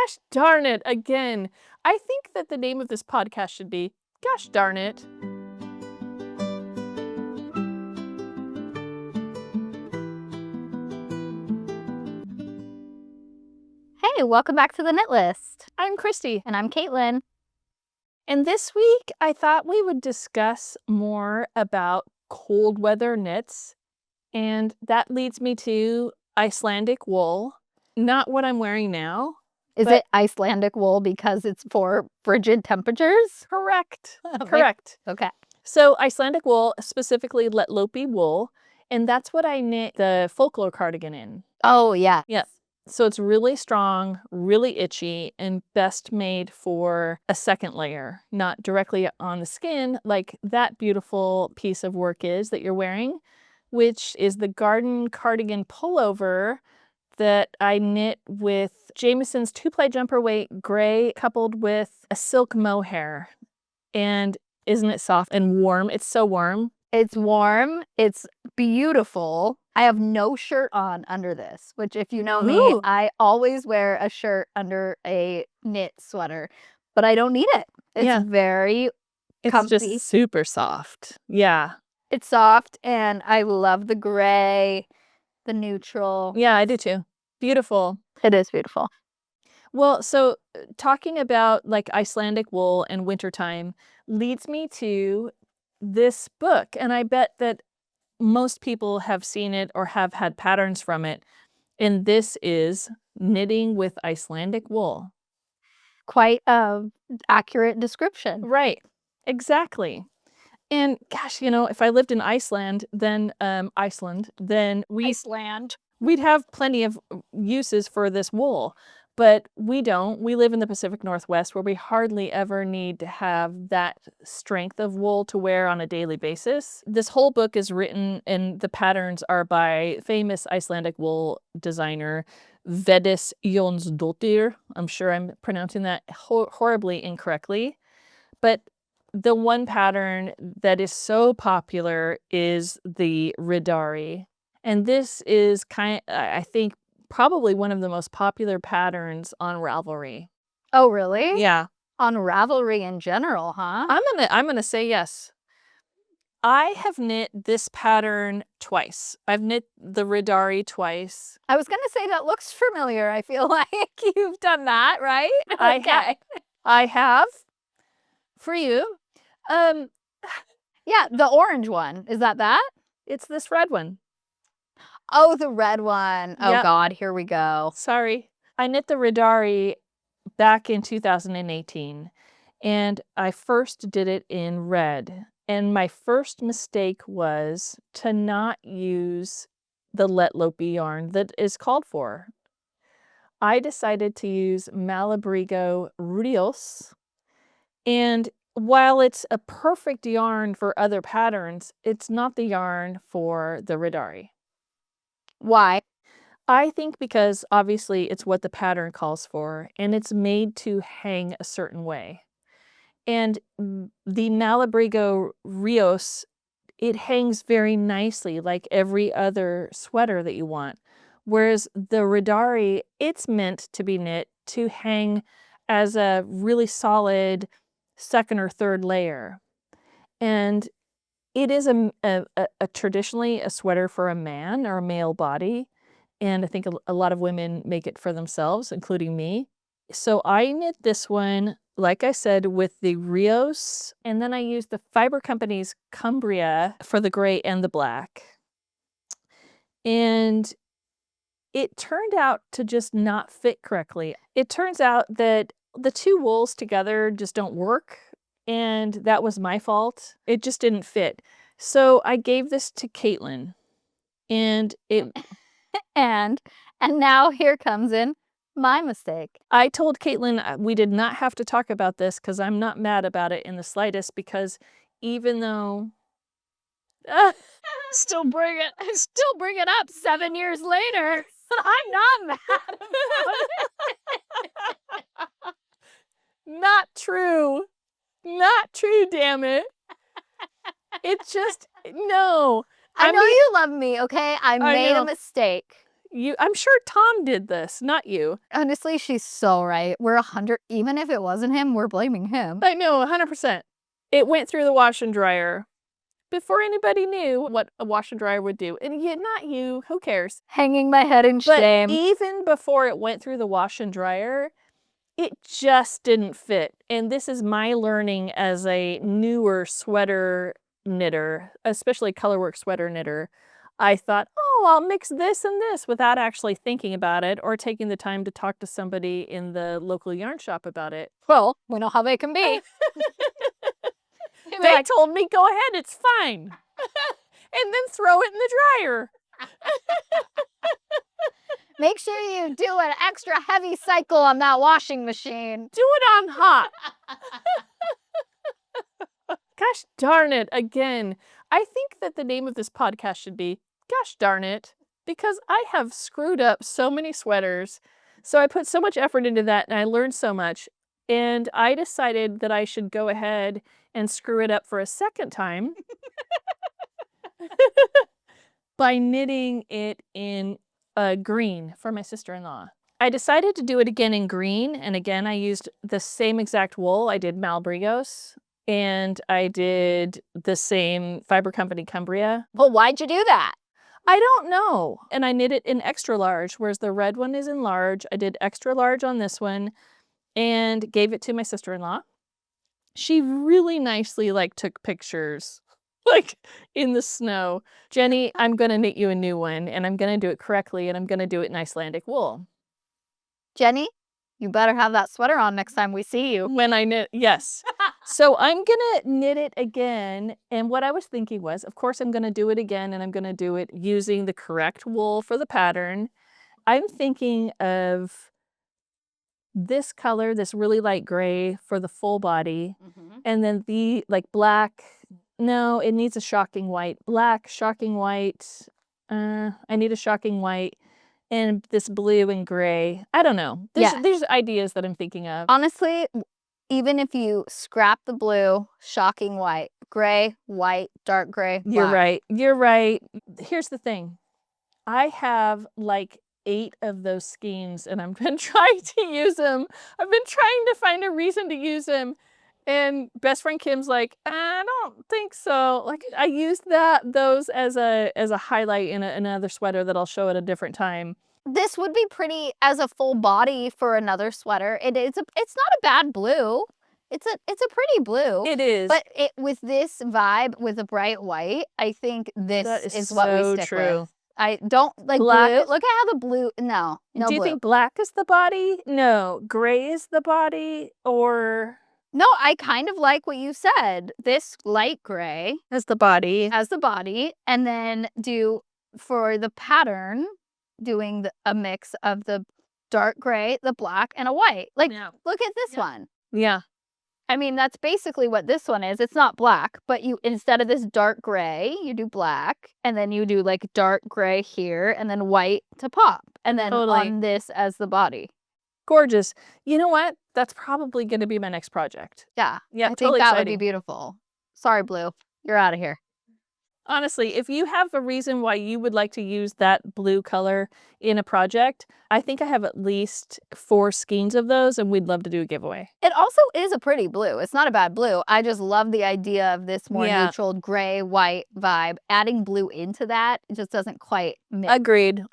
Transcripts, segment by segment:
Gosh darn it, again. I think that the name of this podcast should be, Gosh Darn It. Hey, welcome back to the Knitlist. I'm Christy. And I'm Caitlyn. And this week, I thought we would discuss more about cold weather knits. And that leads me to Icelandic wool. Not what I'm wearing now. Is it Icelandic wool because it's for frigid temperatures? Correct. Okay. Correct. Okay. So Icelandic wool, specifically Lopi wool, and that's what I knit the folklore cardigan in. Oh, yeah. Yes. So it's really strong, really itchy, and best made for a second layer, not directly on the skin like that beautiful piece of work is that you're wearing, which is the garden cardigan pullover that I knit with Jamison's 2-ply jumper weight gray coupled with a silk mohair. And isn't it soft and warm? It's so warm. It's warm. It's beautiful. I have no shirt on under this, which if you know me, Ooh. I always wear a shirt under a knit sweater, but I don't need it. It's very comfy. It's just super soft. Yeah. It's soft, and I love the gray, the neutral. Yeah, I do too. Beautiful. It is beautiful. Well, so talking about like Icelandic wool and wintertime leads me to this book. And I bet that most people have seen it or have had patterns from it. And this is Knitting with Icelandic Wool. Quite an accurate description. Right. Exactly. And gosh, if I lived in Iceland, then we'd have plenty of uses for this wool. But we don't. We live in the Pacific Northwest where we hardly ever need to have that strength of wool to wear on a daily basis. This whole book is written and the patterns are by famous Icelandic wool designer Védis Jónsdóttir. I'm sure I'm pronouncing that horribly incorrectly. But the one pattern that is so popular is the Riddari. And this is I think, probably one of the most popular patterns on Ravelry. Oh, really? Yeah. On Ravelry in general, huh? I'm gonna say yes. I have knit this pattern twice. I've knit the Riddari twice. I was gonna say that looks familiar. I feel like you've done that, right? I have. For you. Yeah, the orange one. Is that? It's this red one. Oh, the red one. Oh, yep. God, here we go. Sorry. I knit the Riddari back in 2018, and I first did it in red. And my first mistake was to not use the Let Lopi yarn that is called for. I decided to use Malabrigo Rios, and while it's a perfect yarn for other patterns, it's not the yarn for the Riddari. Why? I think because obviously it's what the pattern calls for, and it's made to hang a certain way. And the Malabrigo Rios, it hangs very nicely like every other sweater that you want. Whereas the Riddari, it's meant to be knit to hang as a really solid second or third layer. And it is traditionally a sweater for a man or a male body. And I think a lot of women make it for themselves, including me. So I knit this one, like I said, with the Rios. And then I used the Fiber Company's Cumbria for the gray and the black. And it turned out to just not fit correctly. It turns out that the two wools together just don't work. And that was my fault. It just didn't fit. So I gave this to Caitlyn. And it and now here comes in my mistake. I told Caitlyn we did not have to talk about this because I'm not mad about it in the slightest, because even though still bring it up 7 years later. I'm not mad about it. Not true. Not true, damn it. It's just, no. I know you love me, okay? I made a mistake. I'm sure Tom did this, not you. Honestly, she's so right. We're 100, even if it wasn't him, we're blaming him. I know, 100%. It went through the wash and dryer before anybody knew what a wash and dryer would do. And yet, not you, who cares? Hanging my head in shame. But even before it went through the wash and dryer, it just didn't fit. And this is my learning as a newer sweater knitter, especially colorwork sweater knitter. I thought, oh, I'll mix this and this without actually thinking about it or taking the time to talk to somebody in the local yarn shop about it. Well, we know how they can be. They told me, go ahead, it's fine. And then throw it in the dryer. Make sure you do an extra heavy cycle on that washing machine. Do it on hot. Gosh darn it, again. I think that the name of this podcast should be, Gosh Darn It, because I have screwed up so many sweaters. So I put so much effort into that and I learned so much. And I decided that I should go ahead and screw it up for a second time by knitting it in green for my sister-in-law. I decided to do it again in green, and again I used the same exact wool. I did Malabrigos, and I did the same Fiber Company Cumbria. Well, why'd you do that? I don't know. And I knit it in extra large, whereas the red one is in large. I did extra large on this one and gave it to my sister-in-law. She really nicely took pictures in the snow. Jenny, I'm gonna knit you a new one and I'm gonna do it correctly and I'm gonna do it in Icelandic wool. Jenny, you better have that sweater on next time we see you. When I knit, yes. So I'm gonna knit it again. And what I was thinking was, of course, I'm gonna do it again and I'm gonna do it using the correct wool for the pattern. I'm thinking of this color, this really light gray for the full body. And then the black, no, it needs a shocking white. Black, shocking white. I need a shocking white. And this blue and gray. I don't know. There's ideas that I'm thinking of. Honestly, even if you scrap the blue, shocking white, gray, white, dark gray, black. You're right. You're right. Here's the thing. I have 8 of those skeins and I've been trying to use them. I've been trying to find a reason to use them. And best friend Kim's like, I don't think so. I used those as a highlight in another sweater that I'll show at a different time. This would be pretty as a full body for another sweater. It's not a bad blue. It's a pretty blue. It is. But with this vibe with a bright white, I think this is what we stick with. I don't like black. Blue. Look at how the blue. No Do you blue. think black is the body? No, gray is the body, or no? I kind of like what you said. This light gray as the body, and then do for the pattern, doing a mix of the dark gray, the black, and a white. Look at this one. Yeah. I mean, that's basically what this one is. It's not black, but instead of this dark gray, you do black, and then you do dark gray here, and then white to pop, and then on this as the body. Gorgeous. You know what? That's probably going to be my next project. Yeah. Yeah, I think that would be beautiful. Sorry, blue. You're out of here. Honestly, if you have a reason why you would like to use that blue color in a project, I think I have at least 4 skeins of those and we'd love to do a giveaway. It also is a pretty blue. It's not a bad blue. I just love the idea of this more neutral gray, white vibe. Adding blue into that just doesn't quite mix. Agreed.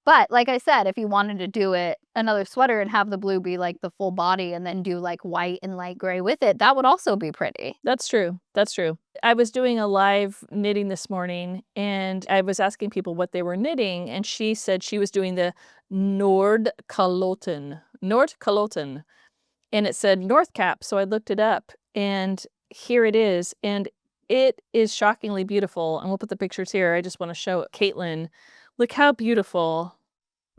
But like I said, if you wanted to do another sweater and have the blue be the full body and then do white and light gray with it, that would also be pretty. That's true. I was doing a live knitting this morning and I was asking people what they were knitting and she said she was doing the Nordkalotten. And it said North Cap, so I looked it up and here it is. And it is shockingly beautiful. And we'll put the pictures here. I just want to show Caitlyn. Look how beautiful.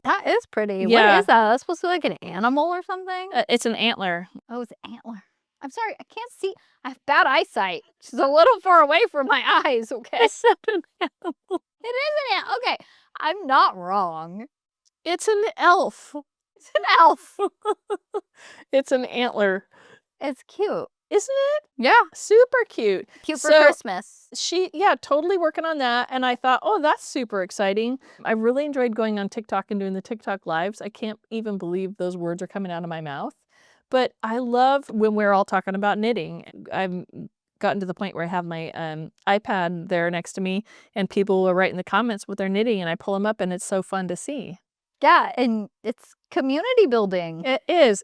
That is pretty. Yeah. What is that? That's supposed to be an animal or something? It's an antler. Oh, it's an antler. I'm sorry, I can't see. I have bad eyesight. She's a little far away from my eyes, okay? It's not an animal. It is an antler. Okay, I'm not wrong. It's an elf. It's an elf. It's an antler. It's cute. Isn't it? Yeah. Super cute. Cute for Christmas. Yeah, totally working on that. And I thought, oh, that's super exciting. I really enjoyed going on TikTok and doing the TikTok lives. I can't even believe those words are coming out of my mouth. But I love when we're all talking about knitting. I've gotten to the point where I have my iPad there next to me and people will write in the comments what they're knitting and I pull them up and it's so fun to see. Yeah, and it's community building. It is.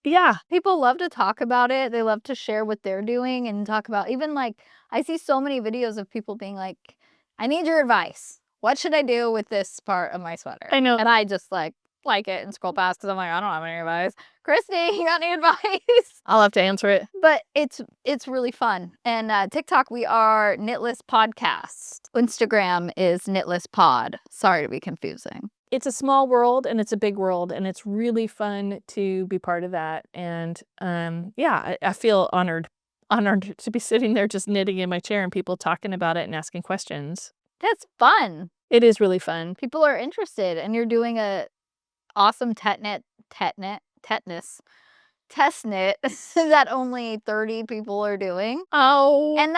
Yeah. People love to talk about it. They love to share what they're doing and talk about, even like, I see so many videos of people being like, I need your advice. What should I do with this part of my sweater? I know. And I just like it and scroll past because I'm like, I don't have any advice. Christy, you got any advice? I'll have to answer it. But it's really fun. And TikTok, we are Knitlist Podcast. Instagram is Knitlist Pod. Sorry to be confusing. It's a small world and it's a big world and it's really fun to be part of that. And yeah, I feel honored to be sitting there just knitting in my chair and people talking about it and asking questions. That's fun. It is really fun. People are interested and you're doing a awesome test knit that only 30 people are doing. Oh, and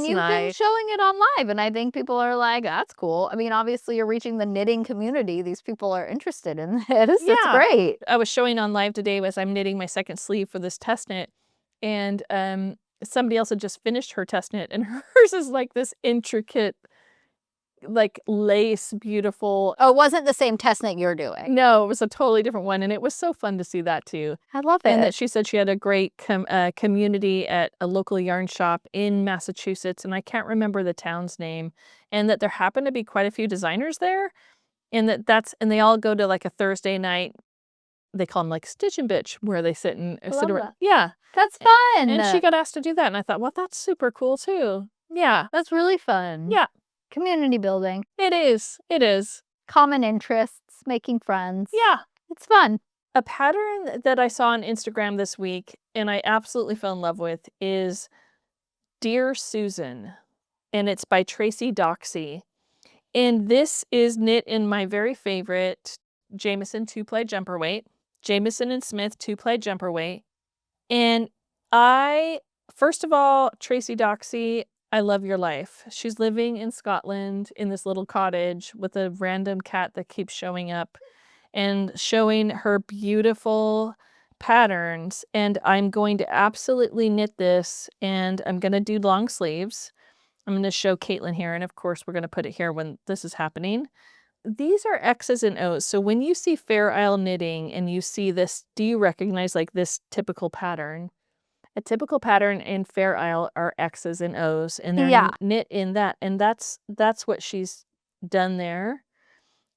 you've nice. been showing it on live and I think people are like, that's cool. I mean, obviously you're reaching the knitting community. These people are interested in this. Yeah. It's great. I was showing on live today as I'm knitting my second sleeve for this test knit and somebody else had just finished her test knit and hers is like this intricate like lace, beautiful. Oh, it wasn't the same test knit you're doing. No, it was a totally different one. And it was so fun to see that too. I love it. And that she said she had a great community at a local yarn shop in Massachusetts. And I can't remember the town's name. And that there happened to be quite a few designers there. And and they all go to like a Thursday night. They call them like Stitch and Bitch, where they sit and sit around. Yeah. That's fun. And she got asked to do that. And I thought, well, that's super cool too. Yeah. That's really fun. Yeah. Community building. It is. It is. Common interests, making friends. Yeah. It's fun. A pattern that I saw on Instagram this week and I absolutely fell in love with is Dear Susan. And it's by Tracy Doxey. And this is knit in my very favorite Jamison 2-ply jumper weight. Jamison and Smith 2-ply jumper weight. And first of all, Tracy Doxey, I love your life. She's living in Scotland in this little cottage with a random cat that keeps showing up and showing her beautiful patterns. And I'm going to absolutely knit this and I'm going to do long sleeves. I'm going to show Caitlyn here. And of course, we're going to put it here when this is happening. These are X's and O's. So when you see Fair Isle knitting and you see this, do you recognize like this typical pattern? A typical pattern in Fair Isle are X's and O's, and they're knit in that. And that's what she's done there.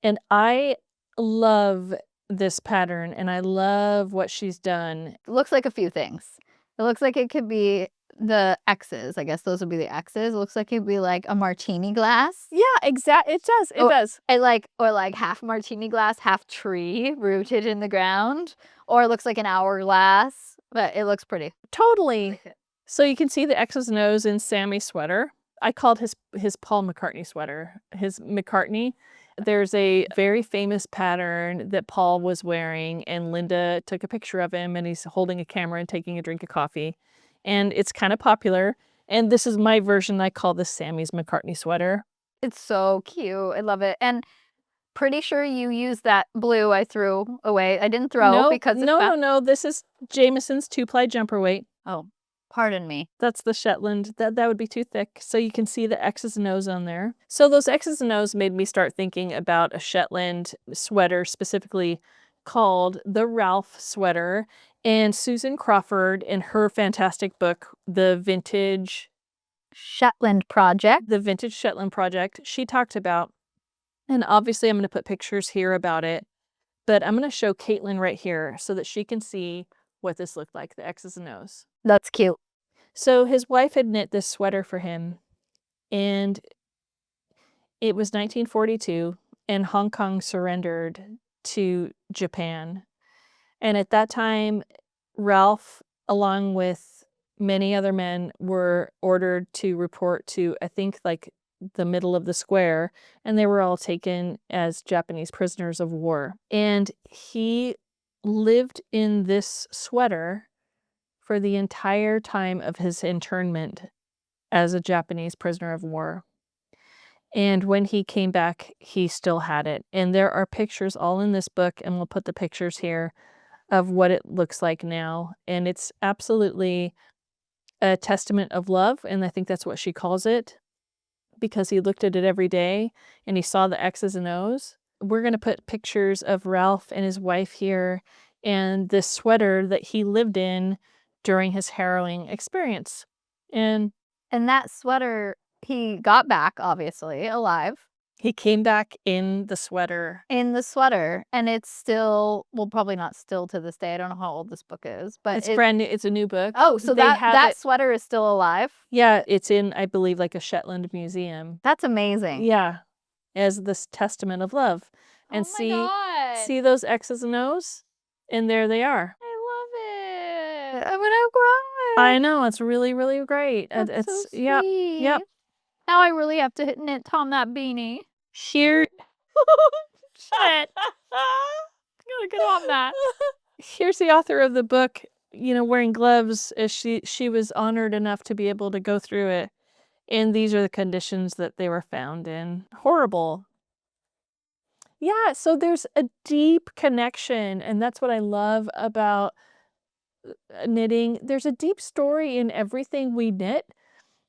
And I love this pattern, and I love what she's done. It looks like a few things. It looks like it could be the X's. I guess those would be the X's. It looks like it'd be like a martini glass. Yeah, exactly. It does. It does. Or like half martini glass, half tree rooted in the ground. Or it looks like an hourglass. But it looks pretty. Totally. So you can see the X's and O's in Sammy's sweater. I called his Paul McCartney sweater, his McCartney. There's a very famous pattern that Paul was wearing and Linda took a picture of him and he's holding a camera and taking a drink of coffee. And it's kind of popular. And this is my version. I call this Sammy's McCartney sweater. It's so cute. I love it. And pretty sure you used that blue I threw away. I didn't throw because no. This is Jamison's 2-ply jumper weight. Oh, pardon me. That's the Shetland. That would be too thick. So you can see the X's and O's on there. So those X's and O's made me start thinking about a Shetland sweater specifically called the Ralph sweater. And Susan Crawford in her fantastic book, The Vintage Shetland Project. The Vintage Shetland Project, she talked about, and obviously I'm going to put pictures here about it, but I'm going to show Caitlyn right here so that she can see what this looked like, the X's and O's. That's cute. So his wife had knit this sweater for him, and it was 1942, and Hong Kong surrendered to Japan. And at that time, Ralph, along with many other men, were ordered to report to, I think, like the middle of the square, and they were all taken as Japanese prisoners of war. And he lived in this sweater for the entire time of his internment as a Japanese prisoner of war. And when he came back, he still had it. And there are pictures all in this book, and we'll put the pictures here of what it looks like now. And it's absolutely a testament of love, and I think that's what she calls it, because he looked at it every day and he saw the X's and O's. We're going to put pictures of Ralph and his wife here and this sweater that he lived in during his harrowing experience. And that sweater, he got back, obviously, alive. He came back in the sweater. In the sweater. And it's still, well, probably not still to this day. I don't know how old this book is, but it's brand new. It's a new book. Oh, so that sweater is still alive? Yeah, it's in, I believe, like a Shetland museum. That's amazing. Yeah, as this testament of love. And see those X's and O's? And there they are. I love it. I'm gonna cry. I know, it's really, really great. That's so sweet. Yep. Now I really have to knit Tom that beanie. Here. Shit. Gotta get on that. Here's the author of the book, wearing gloves as she was honored enough to be able to go through it. And these are the conditions that they were found in. Horrible. Yeah, so there's a deep connection, and that's what I love about knitting. There's a deep story in everything we knit.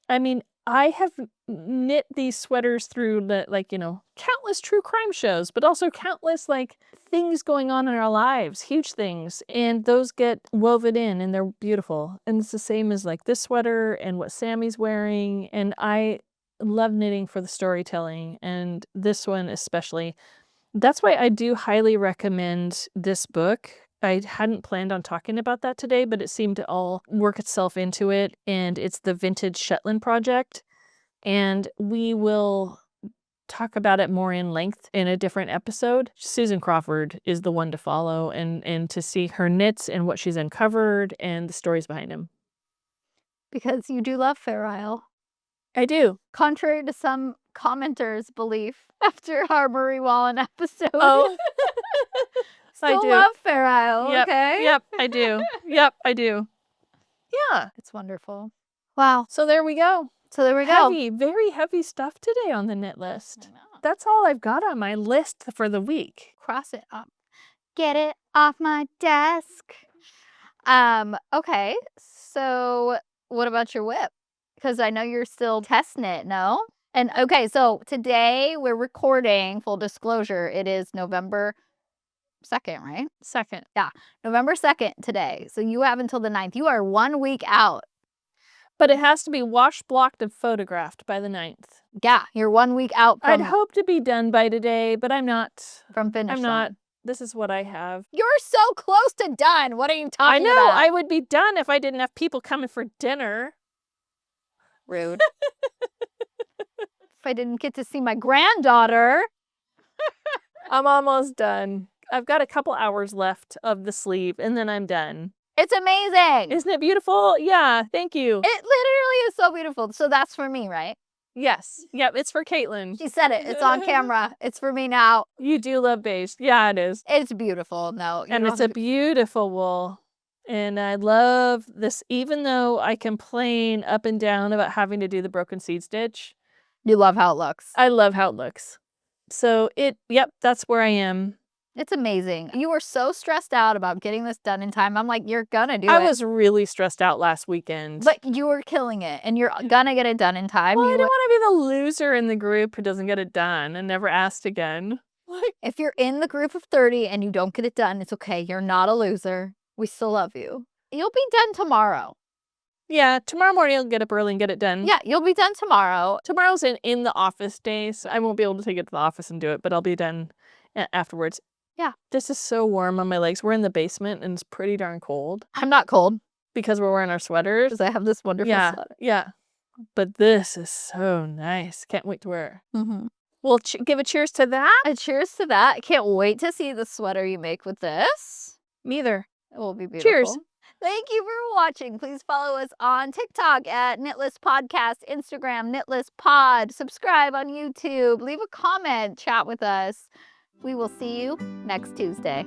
I mean, I have knit these sweaters through countless true crime shows, but also countless things going on in our lives, huge things, and those get woven in and they're beautiful. And it's the same as this sweater and what Sammy's wearing. And I love knitting for the storytelling, and this one especially. That's why I do highly recommend this book. I hadn't planned on talking about that today, but it seemed to all work itself into it. And it's the Vintage Shetland Project. And we will talk about it more in length in a different episode. Susan Crawford is the one to follow and to see her knits and what she's uncovered and the stories behind them. Because you do love Fair Isle. I do. Contrary to some commenters' belief after our Marie Wallen episode. Oh. Still love Fair Isle, yep. Okay? Yep, I do. Yep, I do. Yeah. It's wonderful. Wow. So there we go. Heavy, very heavy stuff today on the knit list. That's all I've got on my list for the week. Cross it up. Get it off my desk. Okay. So what about your whip? Because I know you're still testing it, no? And okay, so today we're recording, full disclosure, it is November 2nd, right? 2nd. Yeah, November 2nd today. So you have until the 9th. You are 1 week out. But it has to be washed, blocked, and photographed by the 9th. Yeah, you're 1 week out. I'd hope to be done by today, but I'm not. From finish I'm line. not. This is what I have. You're so close to done. What are you talking about? I know. I would be done if I didn't have people coming for dinner. Rude. If I didn't get to see my granddaughter. I'm almost done. I've got a couple hours left of the sleeve, and then I'm done. It's amazing. Isn't it beautiful? Yeah, thank you. It literally is so beautiful. So that's for me, right? Yes. Yep, it's for Caitlyn. She said it. It's on camera. It's for me now. You do love beige. Yeah, it is. It's beautiful. No. And it's a beautiful wool. And I love this, even though I complain up and down about having to do the broken seed stitch. You love how it looks. I love how it looks. So that's where I am. It's amazing. You were so stressed out about getting this done in time. I'm like, you're gonna do it. I was really stressed out last weekend. But you were killing it, and you're gonna get it done in time. Well, I don't want to be the loser in the group who doesn't get it done and never asked again. If you're in the group of 30 and you don't get it done, it's okay. You're not a loser. We still love you. You'll be done tomorrow. Yeah, tomorrow morning I'll get up early and get it done. Yeah, you'll be done tomorrow. Tomorrow's in the office day, so I won't be able to take it to the office and do it, but I'll be done afterwards. Yeah. This is so warm on my legs. We're in the basement and it's pretty darn cold. I'm not cold. Because we're wearing our sweaters. Because I have this wonderful sweater. Yeah. But this is so nice. Can't wait to wear it. Mm-hmm. We'll give a cheers to that. A cheers to that. I can't wait to see the sweater you make with this. Me either. It will be beautiful. Cheers. Thank you for watching. Please follow us on TikTok at Knitlist Podcast, Instagram, Knitlist Pod. Subscribe on YouTube. Leave a comment. Chat with us. We will see you next Tuesday.